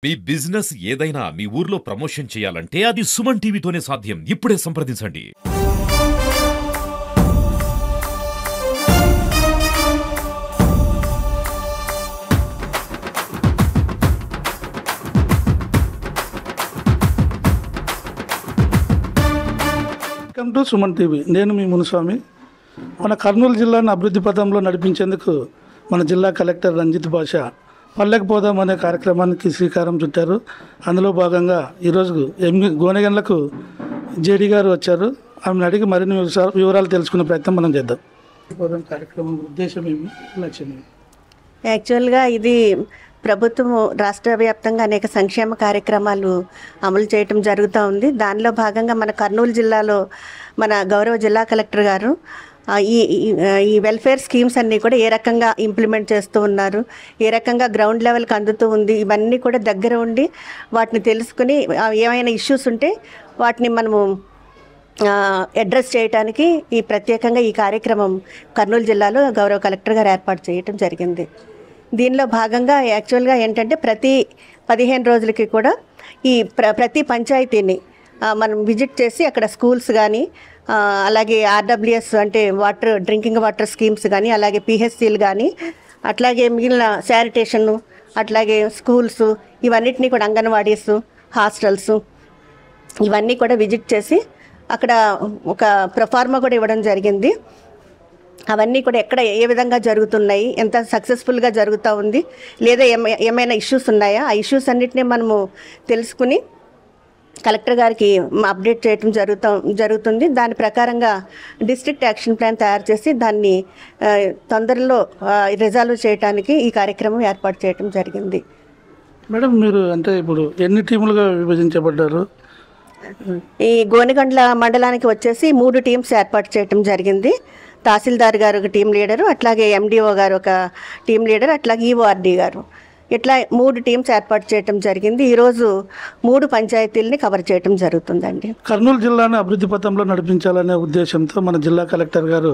మీ business ఏదైనా మీ ఊర్లో promotion చేయాలంటే అది సుమన్ టీవీతోనే సాధ్యం. ఇప్పుడే సంప్రదించండి. Welcome to Suman TV. నేను మీ మునుస్వామి. మన కర్నూలు జిల్లాను అభివృద్ధి పథంలో నడిపించేందుకు మన జిల్లా కలెక్టర్ రంజిత్ బాషా పల్లెకు పోదాం అనే కార్యక్రమానికి శ్రీకారం చుట్టారు. అందులో భాగంగా ఈరోజు గోనెగండ్లకు జేడీ గారు వచ్చారు. ఆమెను అడిగి మరిన్ని వివరాలు తెలుసుకునే ప్రయత్నం మనం చేద్దాం. పోదాం కార్యక్రమం ఉద్దేశం ఏమి, లక్ష్యం ఏమి? యాక్చువల్గా ఇది ప్రభుత్వం రాష్ట్ర వ్యాప్తంగా అనేక సంక్షేమ కార్యక్రమాలు అమలు చేయటం జరుగుతూ ఉంది. దానిలో భాగంగా మన కర్నూలు జిల్లాలో మన గౌరవ జిల్లా కలెక్టర్ గారు ఈ వెల్ఫేర్ స్కీమ్స్ అన్నీ కూడా ఏ రకంగా ఇంప్లిమెంట్ చేస్తూ ఉన్నారు, ఏ రకంగా గ్రౌండ్ లెవెల్కి అందుతూ ఉంది, ఇవన్నీ కూడా దగ్గర ఉండి వాటిని తెలుసుకుని ఏమైనా ఇష్యూస్ ఉంటే వాటిని మనము అడ్రస్ చేయడానికి ప్రత్యేకంగా ఈ కార్యక్రమం కర్నూలు జిల్లాలో గౌరవ కలెక్టర్ గారు ఏర్పాటు చేయటం జరిగింది. దీనిలో భాగంగా యాక్చువల్గా ఏంటంటే ప్రతి 15 రోజులకి కూడా ప్రతి పంచాయతీని మనం విజిట్ చేసి అక్కడ స్కూల్స్ కానీ అలాగే ఆర్డబ్ల్యూఎస్ అంటే డ్రింకింగ్ వాటర్ స్కీమ్స్ కానీ అలాగే పిహెచ్సిలు కానీ అట్లాగే మిగిలిన శానిటేషన్ అట్లాగే స్కూల్స్ ఇవన్నిటినీ కూడా అంగన్వాడీస్ హాస్టల్స్ ఇవన్నీ కూడా విజిట్ చేసి అక్కడ ఒక ప్రొఫార్మా కూడా ఇవ్వడం జరిగింది. అవన్నీ కూడా ఎక్కడ ఏ విధంగా జరుగుతున్నాయి, ఎంత సక్సెస్ఫుల్గా జరుగుతూ ఉంది, లేదా ఏమైనా ఇష్యూస్ ఉన్నాయా, ఆ ఇష్యూస్ అన్నిటినీ మనము తెలుసుకుని కలెక్టర్ గారికి అప్డేట్ చేయడం జరుగుతుంది. దాని ప్రకారంగా డిస్ట్రిక్ట్ యాక్షన్ ప్లాన్ తయారు చేసి దాన్ని తొందరలో రిజాల్వ్ చేయడానికి ఈ కార్యక్రమం ఏర్పాటు చేయడం జరిగింది. మేడం, మీరు అంటే ఇప్పుడు ఎన్ని టీములుగా విభజించబడ్డారు? ఈ గోనెగండ్ల మండలానికి వచ్చేసి 3 టీమ్స్ ఏర్పాటు చేయడం జరిగింది. తహసీల్దార్ గారు ఒక టీం లీడరు, అట్లాగే ఎండిఓ గారు ఒక టీం లీడర్, అట్లాగే ఈఓఆర్డి గారు, ఇట్లా 3 టీమ్స్ ఏర్పాటు చేయడం జరిగింది. ఈరోజు 3 పంచాయతీలని కవర్ చేయడం జరుగుతుందండి. కర్నూలు జిల్లాను అభివృద్ధి పథంలో నడిపించాలనే ఉద్దేశంతో మన జిల్లా కలెక్టర్ గారు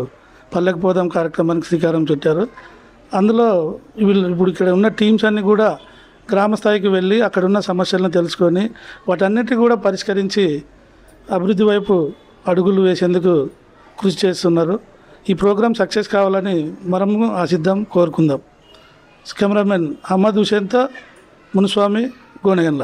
పల్లెకు పోదాం కార్యక్రమానికి శ్రీకారం చుట్టారు. అందులో ఇప్పుడు ఇక్కడ ఉన్న టీమ్స్ అన్నీ కూడా గ్రామ స్థాయికి వెళ్ళి అక్కడ ఉన్న సమస్యలను తెలుసుకొని వాటన్నిటి కూడా పరిష్కరించి అభివృద్ధి వైపు అడుగులు వేసేందుకు కృషి చేస్తున్నారు. ఈ ప్రోగ్రాం సక్సెస్ కావాలని మనము ఆశిద్దాం, కోరుకుందాం. కెమెరామెన్ అహ్మద్ హుసేన్తో మునుస్వామి, గోనెగండ్ల.